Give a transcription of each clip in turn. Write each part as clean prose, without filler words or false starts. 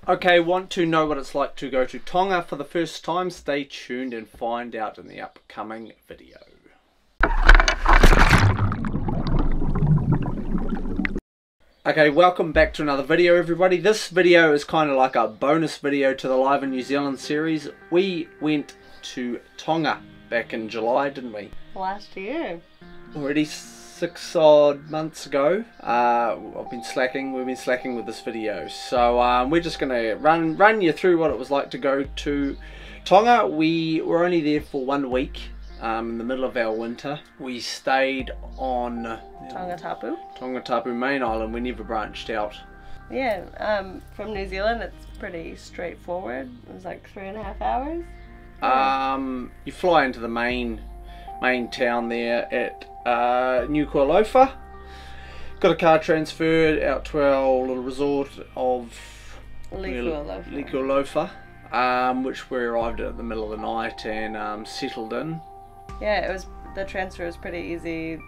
Okay, want to know what it's like to go to Tonga for the first time? Stay tuned and find out in the upcoming video. Okay, welcome back to another video, everybody. This video is kind of like a bonus video to the Live in New Zealand series. We went to Tonga back in July, didn't we? Last year. Already 6 odd months ago. We've been slacking with this video. So we're just gonna run you through what it was like to go to Tonga. We were only there for 1 week. In the middle of our winter. We stayed on Tongatapu main island. We never branched out. Yeah, from New Zealand it's pretty straightforward. It was like 3.5 hours. You fly into the main town there at Nuku'alofa. Got a car transferred out to our little resort of Liku'alofa, which we arrived at the middle of the night and settled in. Yeah, the transfer was pretty easy.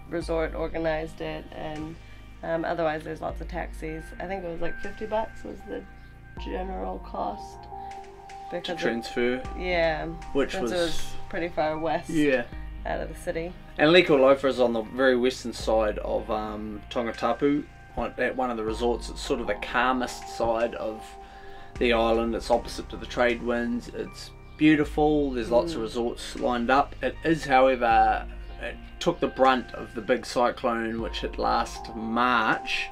Resort organized it, and otherwise there's lots of taxis. I think it was like $50 was the general cost. To transfer. Which was pretty far west. Yeah. Out of the city. And Liku'alofa is on the very western side of Tongatapu. At one of the resorts, it's sort of the calmest side of the island. It's opposite to the trade winds. It's beautiful. There's lots of resorts lined up. It is, however, it took the brunt of the big cyclone which hit last March.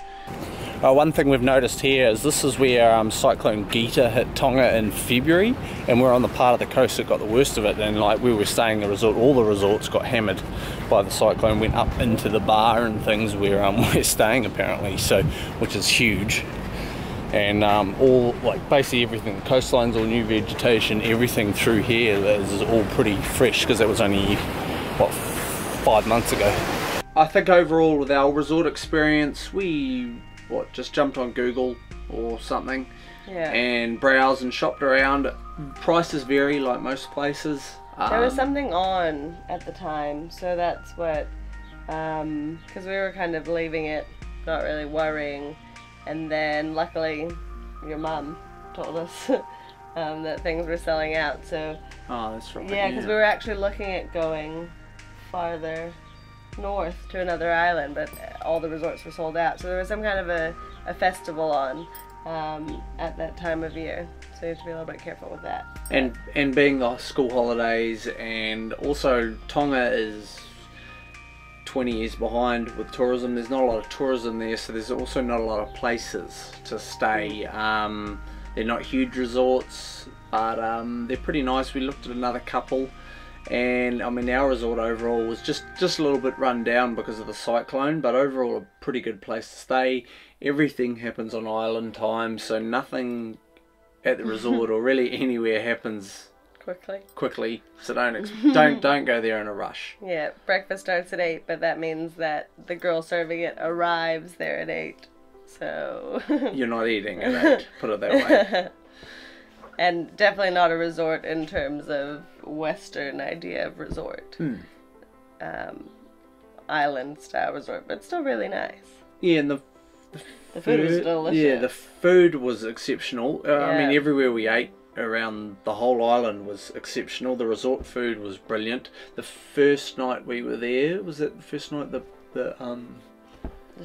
One thing we've noticed here is this is where Cyclone Gita hit Tonga in February, and we're on the part of the coast that got the worst of it, and like we were staying in the resort, all the resorts got hammered by the cyclone, went up into the bar and things where we're staying apparently, so which is huge. And all, like basically everything, the coastline's all new vegetation, everything through here is all pretty fresh because it was only, what, 5 months ago. I think overall with our resort experience, we just jumped on Google or something, and browsed and shopped around. Prices vary like most places. There was something on at the time, so that's what, because we were kind of leaving it, not really worrying. And then luckily your mum told us that things were selling out, so that's right. Yeah, because we were actually looking at going farther north to another island, but all the resorts were sold out, so there was some kind of a festival on at that time of year, so you have to be a little bit careful with that. And being the school holidays, and also Tonga is 20 years behind with tourism. There's not a lot of tourism there, so there's also not a lot of places to stay. They're not huge resorts, but they're pretty nice. We looked at another couple, and I mean our resort overall was just a little bit run down because of the cyclone, but overall a pretty good place to stay. Everything happens on island time, so nothing at the resort or really anywhere happens quickly, so don't go there in a rush. Yeah, breakfast starts at 8, but that means that the girl serving it arrives there at 8, so you're not eating at 8, put it that way. And definitely not a resort in terms of Western idea of resort. Island style resort, but still really nice. Yeah, and the food was delicious. Yeah, the food was exceptional. I mean, everywhere we ate around the whole island was exceptional. The resort food was brilliant. The first night we were there, was it the first night the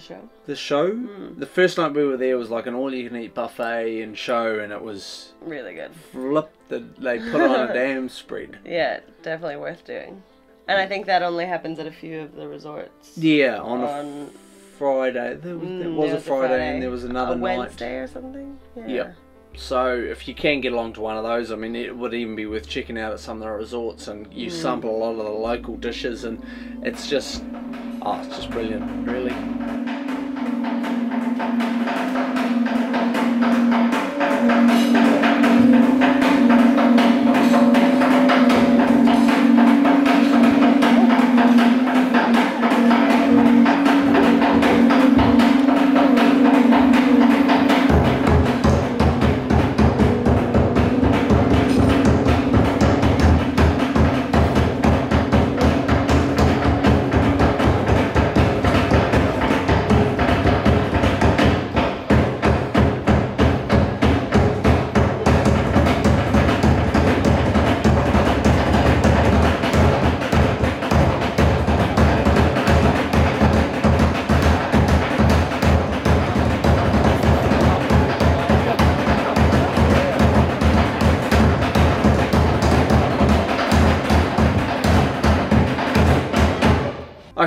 show? The show? The first night we were there was like an all-you-can-eat buffet and show, and it was really good. They put on a damn spread. Yeah, definitely worth doing. And I think that only happens at a few of the resorts. Yeah, on a Friday. There was a Friday, and there was another night. Wednesday or something? Yeah. Yep. So if you can get along to one of those, I mean, it would even be worth checking out at some of the resorts, and you sample a lot of the local dishes, and it's just brilliant, really.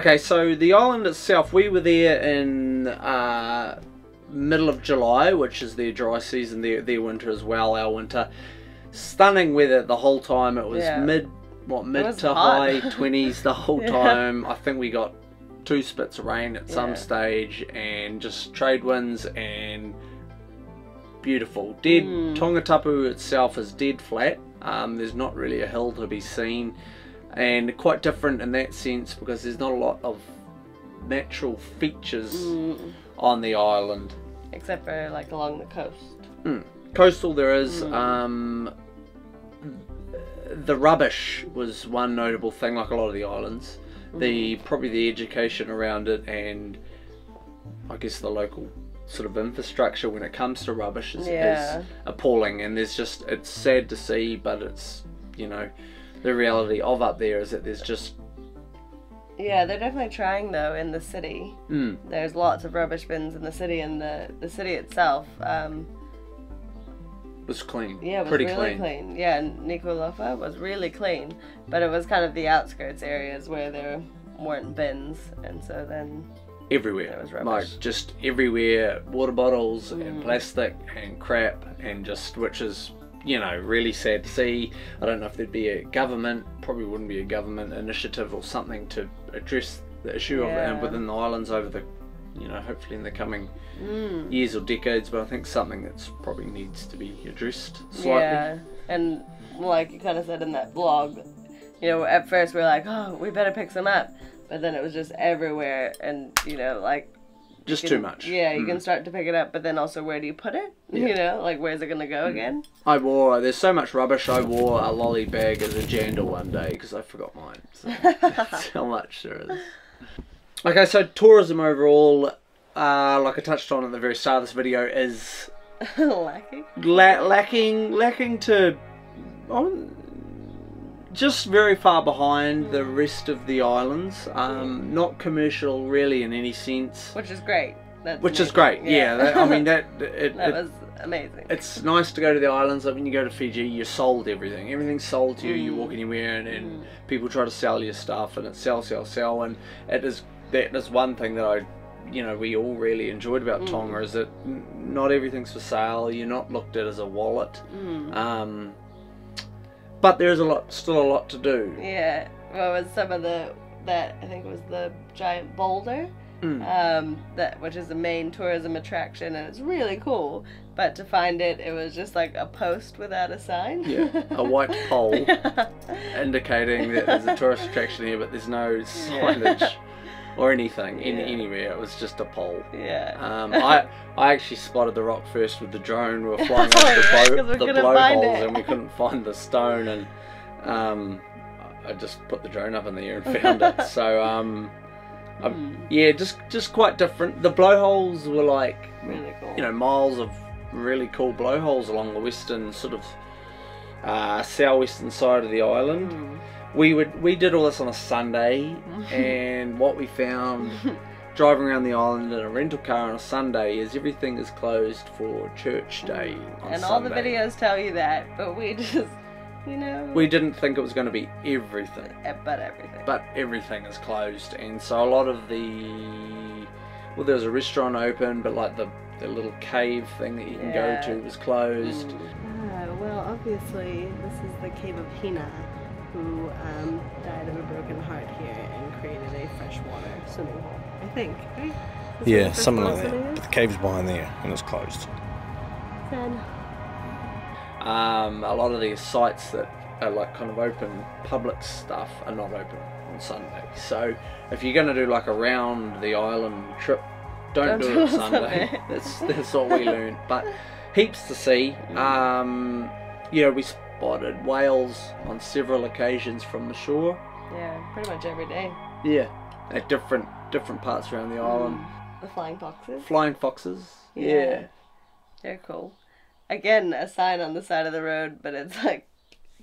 Okay, so the island itself, we were there in middle of July, which is their dry season, their winter as well, our winter. Stunning weather the whole time. It was mid to high 20s the whole time. I think we got 2 spits of rain at some stage, and just trade winds and beautiful. Tongatapu itself is dead flat. There's not really a hill to be seen, and quite different in that sense because there's not a lot of natural features on the island, except for like along the coast. Coastal there is. The rubbish was one notable thing, like a lot of the islands. Probably the education around it, and I guess the local sort of infrastructure when it comes to rubbish is appalling. And there's just, it's sad to see, but it's, you know, the reality of up there is that there's just... Yeah, they're definitely trying though in the city. There's lots of rubbish bins in the city, and the city itself was clean. Yeah, it was pretty really clean. Yeah, Nuku'alofa was really clean, but it was kind of the outskirts areas where there weren't bins, and so then everywhere there was rubbish. Like just everywhere, water bottles and plastic and crap, and just, which is, you know, really sad to see. I don't know if there'd be a government, probably wouldn't be a government initiative or something to address the issue of within the islands over the, you know, hopefully in the coming years or decades, but I think something that's probably needs to be addressed slightly. Yeah, and like you kind of said in that blog, you know, at first we were like, oh, we better pick some up, but then it was just everywhere, and you know, like just too much. Yeah, you can start to pick it up, but then also where do you put it? You know, like where's it gonna go again? There's so much rubbish, I wore a lolly bag as a jandal one day because I forgot mine. So that's how much there is. Okay, so tourism overall, like I touched on at the very start of this video, is lacking to just very far behind the rest of the islands. Not commercial really in any sense, which is great. Which is great. Yeah, I mean that was amazing. It's nice to go to the islands. Like when you go to Fiji, you're sold everything. Everything's sold to you. You walk anywhere, and people try to sell you stuff, and it's sell, and that is one thing that we all really enjoyed about Tonga, is that not everything's for sale. You're not looked at as a wallet. But there's still a lot to do. Yeah. Well, with some of I think it was the giant boulder, which is the main tourism attraction, and it's really cool. But to find it was just like a post without a sign. Yeah, a white pole indicating that there's a tourist attraction here, but there's no signage. Or anything, anywhere. It was just a pole. Yeah. I actually spotted the rock first with the drone. We were flying over the blowholes, and we couldn't find the stone, and I just put the drone up in the air and found it. So yeah, just quite different. The blowholes were like really cool. You know, miles of really cool blowholes along the western sort of southwestern side of the island. We did all this on a Sunday, and what we found driving around the island in a rental car on a Sunday is everything is closed for church day on Sunday. All the videos tell you that, but we just, you know... We didn't think it was going to be everything. But everything is closed, and so a lot of well, there was a restaurant open, but like the little cave thing that you can go to was closed. Well, obviously, this is the Cave of Hina, who died of a broken heart here and created a freshwater swimming hole, I think, right? Yeah, something like that. But the cave's behind there and it's closed. Sad. A lot of these sites that are like kind of open public stuff are not open on Sunday. So if you're going to do like a round the island trip, don't do it on Sunday. That's what we learned. But heaps to see. Yeah, we spotted whales on several occasions from the shore. Yeah, pretty much every day. Yeah, at different parts around the island. The flying foxes. Flying foxes. Yeah. They're cool. Again, a sign on the side of the road, but it's like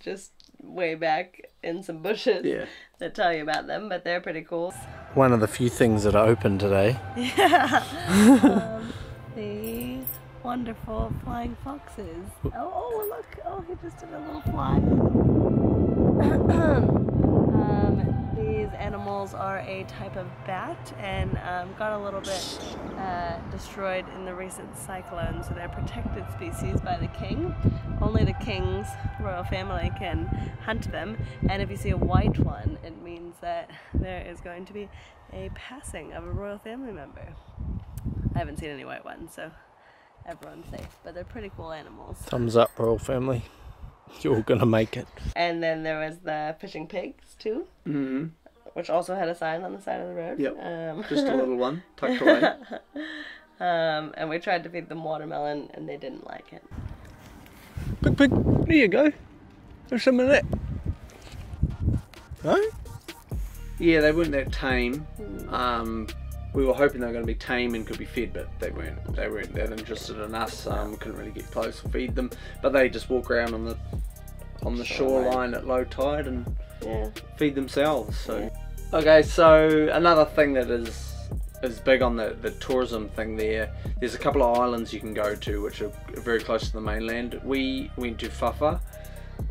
just way back in some bushes that tell you about them, but they're pretty cool. One of the few things that are open today. Yeah. The wonderful flying foxes. Oh, look. Oh, he just did a little fly. These animals are a type of bat and got a little bit destroyed in the recent cyclone, so they're protected species by the king. Only the king's royal family can hunt them, and if you see a white one, it means that there is going to be a passing of a royal family member. I haven't seen any white ones, so everyone's safe, but they're pretty cool animals. Thumbs up, royal family. You're gonna make it. And then there was the fishing pigs too, which also had a sign on the side of the road. Yep, just a little one tucked away. And we tried to feed them watermelon, and they didn't like it. Pig, pig, there you go. There's some of that. No? Yeah, they weren't that tame. We were hoping they were going to be tame and could be fed, but they weren't that interested in us. We couldn't really get close or feed them, but they just walk around on the shoreline at low tide and feed themselves. So okay, so another thing that is big on the tourism thing there's a couple of islands you can go to which are very close to the mainland. We went to Whawha,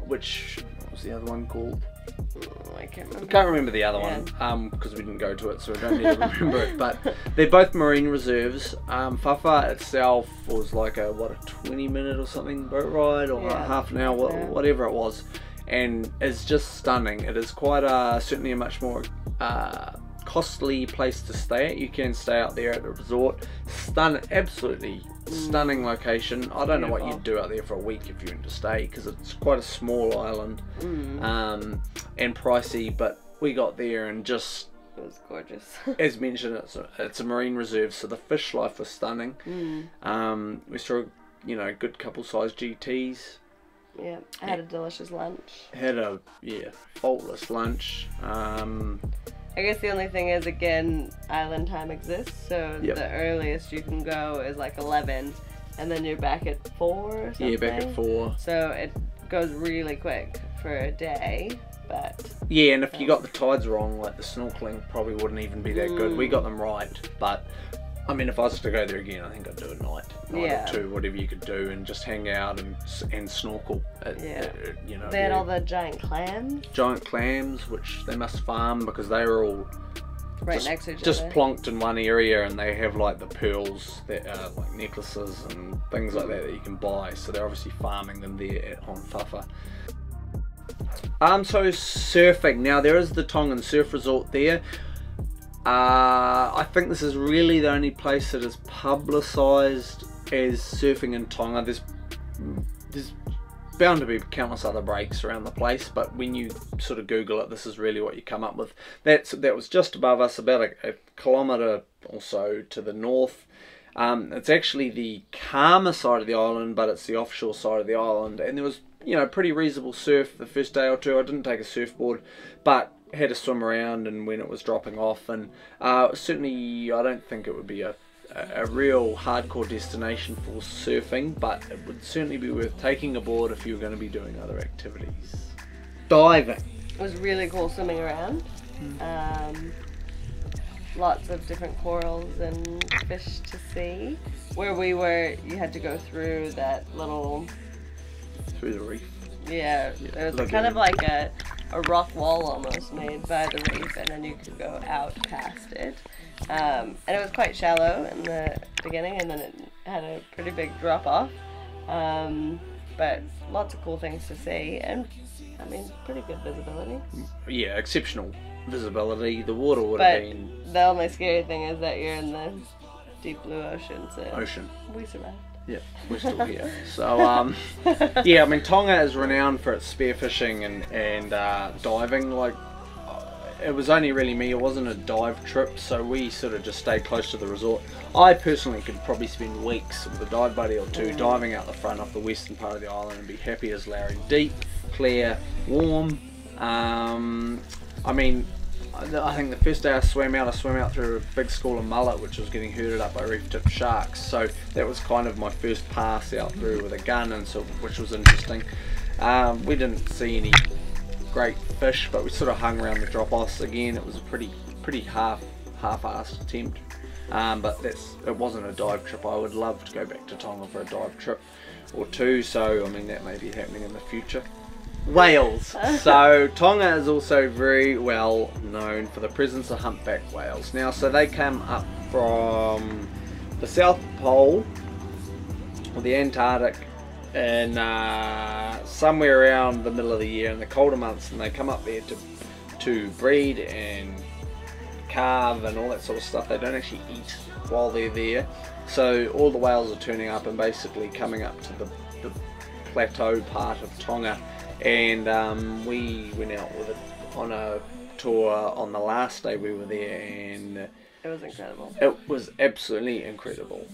which, what was the other one called? I can't remember the other one because we didn't go to it, so we don't need to remember it. But they're both marine reserves. Whawha itself was like a 20-minute or something boat ride, or half an hour, whatever it was, and it's just stunning. It is quite certainly a much more costly place to stay at. You can stay out there at the resort. Absolutely stunning location. I don't know what you'd do out there for a week if you went to stay, because it's quite a small island and pricey, but we got there and just, it was gorgeous. as mentioned, it's a marine reserve, so the fish life was stunning. We saw good couple size GTs. Yeah, I had a delicious lunch. Had a faultless lunch. I guess the only thing is, again, island time exists, so the earliest you can go is like 11, and then you're back at 4 or something. Yeah, back at 4. So it goes really quick for a day, but... Yeah, and if you got the tides wrong, like the snorkeling probably wouldn't even be that good. We got them right, but I mean, if I was to go there again, I think I'd do a night or 2, whatever you could do, and just hang out and snorkel. They had all the giant clams. Giant clams, which they must farm because they were all next to each other. Just plonked in one area, and they have like the pearls that are like necklaces and things like that you can buy. So they're obviously farming them there on Whawha. So surfing. Now there is the Tongan surf resort there. I think this is really the only place that is publicised as surfing in Tonga. There's bound to be countless other breaks around the place, but when you sort of Google it, this is really what you come up with. That was just above us, about a kilometre or so to the north. It's actually the calmer side of the island, but it's the offshore side of the island, and there was pretty reasonable surf the first day or two. I didn't take a surfboard, but had to swim around and when it was dropping off, and certainly I don't think it would be a real hardcore destination for surfing, but it would certainly be worth taking aboard if you were going to be doing other activities. Diving. It was really cool swimming around. Lots of different corals and fish to see. Where we were, you had to go through that little... Through the reef. Yeah, it was kind of like a rock wall almost made by the reef, and then you could go out past it. And it was quite shallow in the beginning, and then it had a pretty big drop off. But lots of cool things to see, and I mean, pretty good visibility. Yeah, exceptional visibility. The water would have been... The only scary thing is that you're in the deep blue ocean, so we survived. Yeah, we're still here. So, yeah, I mean, Tonga is renowned for its spearfishing and diving. Like, it was only really me, it wasn't a dive trip, so we sort of just stayed close to the resort. I personally could probably spend weeks with a dive buddy or two diving out the front off the western part of the island and be happy as Larry. Deep, clear, warm. I mean, I think the first day I swam out through a big school of mullet which was getting herded up by reef-tipped sharks, so that was kind of my first pass out through with a gun, and so, which was interesting. We didn't see any great fish, but we sort of hung around the drop-offs again. It was a pretty half-assed attempt, but it wasn't a dive trip. I would love to go back to Tonga for a dive trip or two, so I mean that may be happening in the future. Whales. So Tonga is also very well known for the presence of humpback whales. Now, so they come up from the South Pole or the Antarctic in somewhere around the middle of the year in the colder months, and they come up there to breed and carve and all that sort of stuff. They don't actually eat while they're there, so all the whales are turning up and basically coming up to the plateau part of Tonga. And we went out with it on a tour on the last day we were there, and It was incredible. it was absolutely incredible.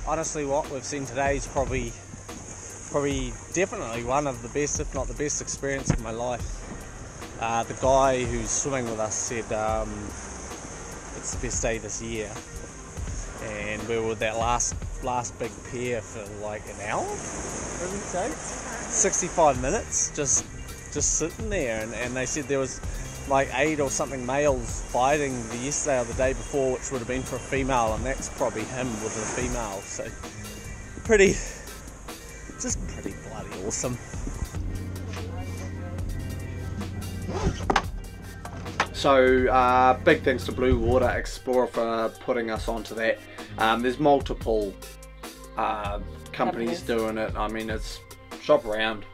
Honestly, what we've seen today is probably definitely one of the best, if not the best experience of my life. The guy who's swimming with us said it's the best day this year, and we were with that last big pair for like an hour, what did we say? 65 minutes just sitting there, and they said there was like 8 or something males fighting the yesterday or the day before, which would have been for a female, and that's probably him with a female. So pretty bloody awesome. So big thanks to Blue Water Explorer for putting us onto that. There's multiple companies doing it. I mean, it's shop around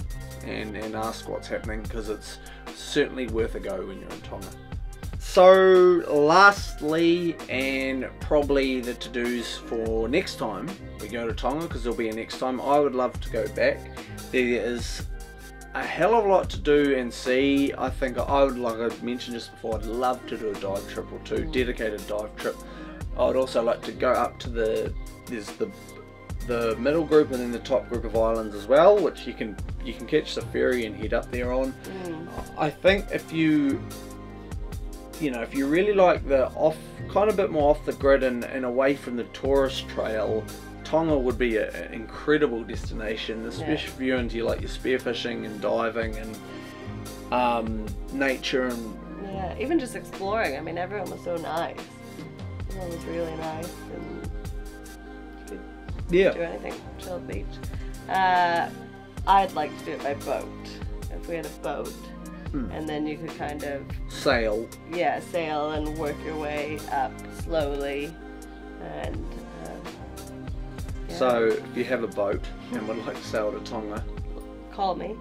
and ask what's happening, because it's certainly worth a go when you're in Tonga. So lastly, and probably the to-dos for next time we go to Tonga, because there'll be a next time, I would love to go back. There is a hell of a lot to do and see. I think I would, like I mentioned just before, I'd love to do a dive trip or two, dedicated dive trip. I would also like to go up to there's the middle group and then the top group of islands as well, which you can catch the ferry and head up there on. I think if you really like the kind of bit more off the grid and away from the tourist trail, Tonga would be an incredible destination, especially if you're into like your spearfishing and diving and nature and even just exploring. I mean, everyone was so nice. Everyone was really nice and could do anything. Chill at the beach. I'd like to do it by boat. If we had a boat, and then you could kind of sail and work your way up slowly and. So if you have a boat and would like to sail to Tonga, call me.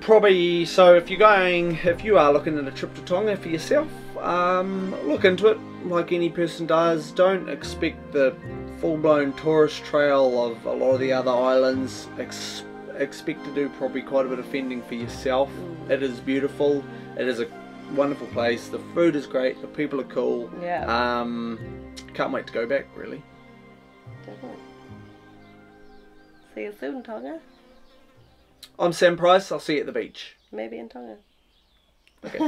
Probably. So if you are looking at a trip to Tonga for yourself, look into it like any person does. Don't expect the full-blown tourist trail of a lot of the other islands. Expect to do probably quite a bit of fending for yourself. It is beautiful. It is a wonderful place. The food is great. The people are cool. Can't wait to go back, really. Definitely. See you soon, Tonga. I'm Sam Price. I'll see you at the beach. Maybe in Tonga. Okay.